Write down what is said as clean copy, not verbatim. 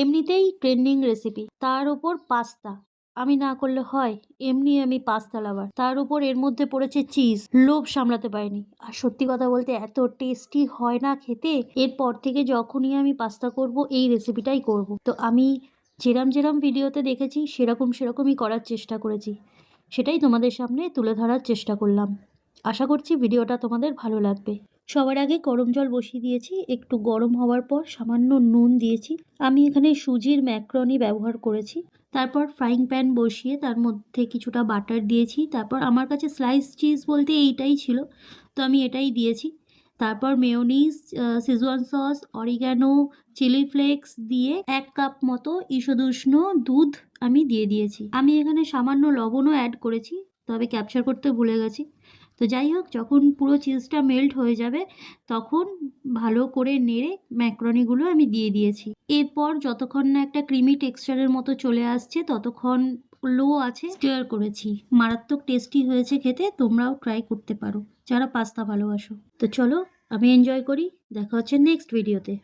এমনিতেই trending recipe, তার উপর পাস্তা। আমি না করলে হয়? এমনি আমি পাস্তা লাভার, তার উপর এর মধ্যে পড়েছে চিজ। লোভ সামলাতে পারিনি। আর সত্যি কথা বলতে এত টেস্টি হয় না খেতে। এরপর থেকে যখনই আমি পাস্তা করব এই রেসিপিটাই করব। তো আমি যেরম যেরম ভিডিওতে দেখেছি সেরকমই করার চেষ্টা করেছি, সেটাই তোমাদের সামনে তুলে ধরার চেষ্টা করলাম। আশা করছি ভিডিওটা তোমাদের ভালো লাগবে। সবার আগে গরম জল বসিয়ে দিয়েছি, একটু গরম হওয়ার পর সামান্য নুন দিয়েছি। আমি এখানে সুজির ম্যাক্রনি ব্যবহার করেছি। তারপর ফ্রাইং প্যান বসিয়ে তার মধ্যে কিছুটা বাটার দিয়েছি। তারপর আমার কাছে স্লাইস চিজ বলতে এইটাই ছিল, তো আমি এটাই দিয়েছি। তারপর mayonnaise, schezwan sauce, oregano, chilli flakes দিয়ে 1 কাপ মতো ঈষদুষ্ণ দুধ আমি দিয়ে দিয়েছি। আমি এখানে সামান্য লবণও অ্যাড করেছি, তবে ক্যাপচার করতে ভুলে গেছি। তো যাই হোক, যখন পুরো চিজটা মেল্ট হয়ে যাবে তখন ভালো করে নেড়ে ম্যাক্রনিগুলো আমি দিয়ে দিয়েছি। এরপর যতক্ষণ না একটা ক্রিমি টেক্সচারের মতো চলে আসছে ততক্ষণ লো আছে স্টির করেছি। মারাত্মক টেস্টি হয়েছে খেতে, তোমরাও ট্রাই করতে পারো যারা পাস্তা ভালোবাসো। তো চলো আমি এনজয় করি, দেখা হচ্ছে নেক্সট ভিডিওতে।